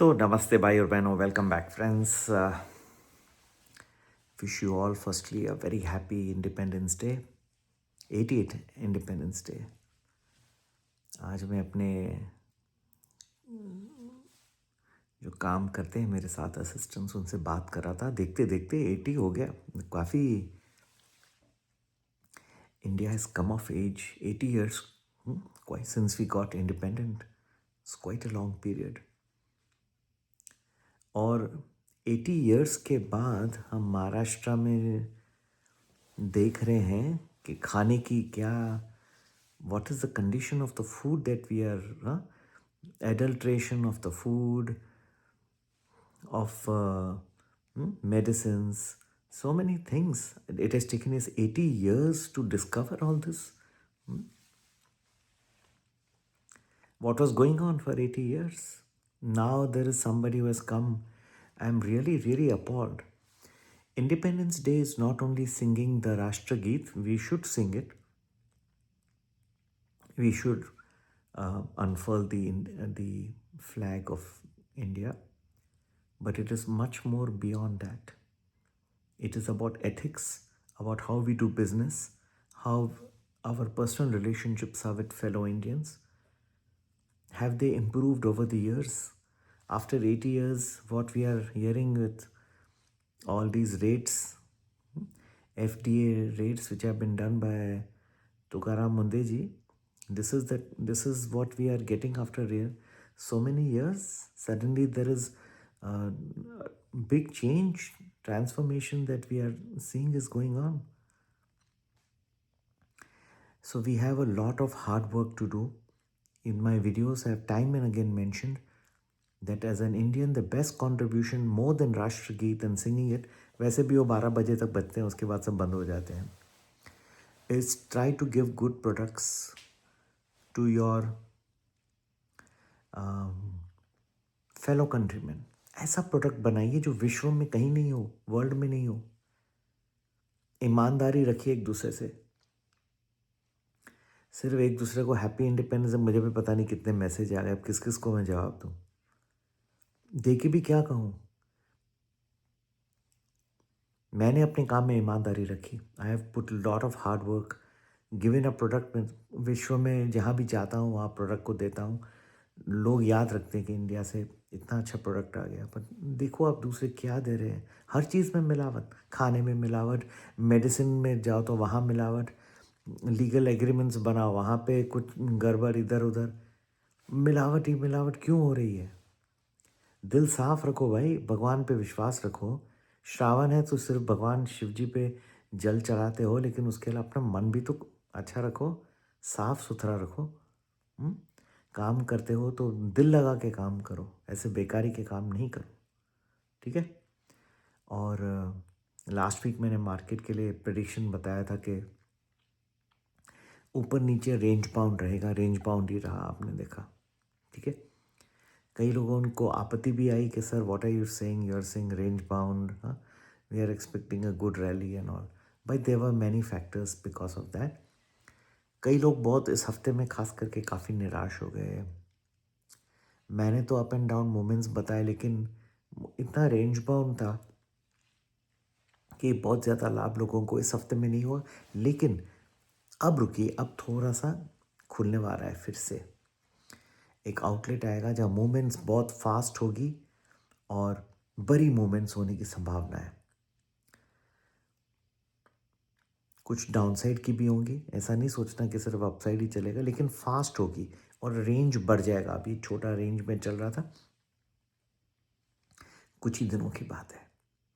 तो नमस्ते भाई और बहनों, welcome back friends. Wish you all firstly a very happy independence day, 88 independence day. आज मैं अपने जो काम करते हैं मेरे साथ असिस्टेंट्स, उनसे बात कर रहा था। देखते देखते 80 हो गया। काफ़ी India has come of age, 80 years quite since we got independent. It's quite a long period. और 80 years के बाद हम महाराष्ट्र में देख रहे हैं कि खाने की क्या, what is the condition of the food that we are, adulteration of the food, of medicines, so many things. It has taken us 80 years to discover all this. What was going on for 80 years? Now there is somebody who has come. I'm really, really appalled. Independence Day is not only singing the Rashtrageet, we should sing it. We should unfurl the flag of India, but it is much more beyond that. It is about ethics, about how we do business, how our personal relationships are with fellow Indians. Have they improved over the years? After 80 years, what we are hearing with all these raids, FDA raids which have been done by Tukaram Mundeji, this is what we are getting after so many years. Suddenly there is a big change, transformation that we are seeing is going on. So we have a lot of hard work to do. In my videos I have time and again mentioned that as an Indian, the best contribution, more than Rashtrageet and singing it, वैसे भी वो 12 बजे तक बजते हैं, उसके बाद सब बंद हो जाते हैं, is try to give good products to your fellow countryman. ऐसा प्रोडक्ट बनाइए जो विश्व में कहीं नहीं हो, वर्ल्ड में नहीं हो। ईमानदारी रखिए एक दूसरे से। सिर्फ एक दूसरे को हैप्पी इंडिपेंडेंस, मुझे भी पता नहीं कितने मैसेज आ गए, अब किस किस को मैं जवाब दूँ, दे के भी क्या कहूँ। मैंने अपने काम में ईमानदारी रखी। I have put lot of hard work, given a product. में विश्व में जहाँ भी जाता हूँ वहाँ प्रोडक्ट को देता हूँ। लोग याद रखते हैं कि इंडिया से इतना अच्छा प्रोडक्ट आ गया, पर देखो आप दूसरे क्या दे रहे हैं। हर चीज़ में मिलावट, खाने में मिलावट, मेडिसिन में जाओ तो वहाँ मिलावट, लीगल एग्रीमेंट्स बनाओ वहाँ पे कुछ गड़बड़, इधर उधर मिलावट ही मिलावट क्यों हो रही है। दिल साफ रखो भाई, भगवान पे विश्वास रखो। श्रावण है तो सिर्फ भगवान शिव जी पे जल चढ़ाते हो, लेकिन उसके अलावा अपना मन भी तो अच्छा रखो, साफ सुथरा रखो। काम करते हो तो दिल लगा के काम करो, ऐसे बेकारी के काम नहीं करो, ठीक है। और लास्ट वीक मैंने मार्केट के लिए प्रेडिक्शन बताया था कि ऊपर नीचे रेंज बाउंड रहेगा, रेंज बाउंड ही रहा, आपने देखा, ठीक है। कई लोगों को आपत्ति भी आई कि sir what are you saying, you are saying range bound, we are expecting a good rally and all. But there were many factors because of that. कई लोग बहुत इस हफ्ते में खास करके काफ़ी निराश हो गए। मैंने तो अप एंड डाउन मोमेंट्स बताए, लेकिन इतना रेंज बाउंड था कि बहुत ज़्यादा लाभ लोगों को इस हफ्ते में नहीं हुआ। लेकिन अब रुकिए, अब थोड़ा सा खुलने वाला है फिर से। एक आउटलेट आएगा जहाँ मूवमेंट्स बहुत फास्ट होगी और बड़ी मूवमेंट्स होने की संभावना है। कुछ डाउनसाइड की भी होंगी, ऐसा नहीं सोचना कि सिर्फ अपसाइड ही चलेगा, लेकिन फास्ट होगी और रेंज बढ़ जाएगा। अभी छोटा रेंज में चल रहा था, कुछ ही दिनों की बात है,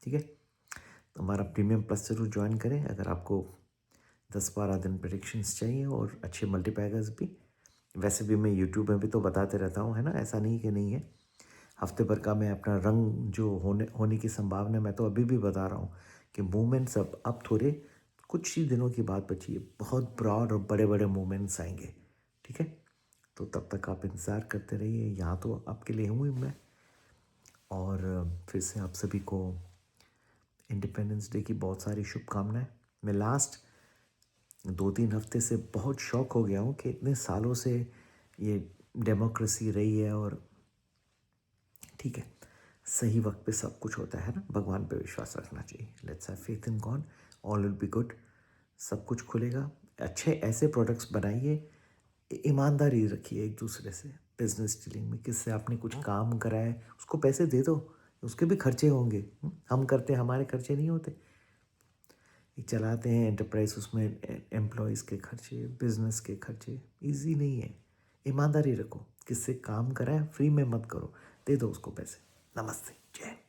ठीक है। तो हमारा प्रीमियम प्लस जरूर ज्वाइन करें अगर आपको 10-12 दिन प्रेडिक्शंस चाहिए और अच्छे मल्टीपैगर्स भी। वैसे भी मैं यूट्यूब में भी तो बताते रहता हूँ, है ना, ऐसा नहीं कि नहीं है। हफ्ते भर का मैं अपना रंग जो होने की संभावना, मैं तो अभी भी बता रहा हूँ कि मूवमेंट्स अब थोड़े कुछ ही दिनों की बात बची है, बहुत ब्रॉड और बड़े बड़े मूवमेंट्स आएंगे, ठीक है। तो तब तक आप इंतज़ार करते रहिए, यहाँ तो आपके लिए हूँ ही मैं। और फिर से आप सभी को इंडिपेंडेंस डे की बहुत सारी शुभकामनाएं। मैं लास्ट 2-3 हफ्ते से बहुत शौक हो गया हूँ कि इतने सालों से ये डेमोक्रेसी रही है और ठीक है, सही वक्त पे सब कुछ होता है ना, भगवान पे विश्वास रखना चाहिए। Let's have faith in God, all will be good, सब कुछ खुलेगा। अच्छे ऐसे प्रोडक्ट्स बनाइए, ईमानदारी रखिए एक दूसरे से, बिजनेस डीलिंग में किससे आपने कुछ काम कराए उसको पैसे दे दो, उसके भी खर्चे होंगे। हम करते हैं, हमारे खर्चे नहीं होते। ये चलाते हैं एंटरप्राइज, उसमें एम्प्लॉयज़ के खर्चे, बिजनेस के खर्चे, इजी नहीं है। ईमानदारी रखो, किससे काम कराए फ्री में मत करो, दे दो उसको पैसे। नमस्ते, जय हिंद।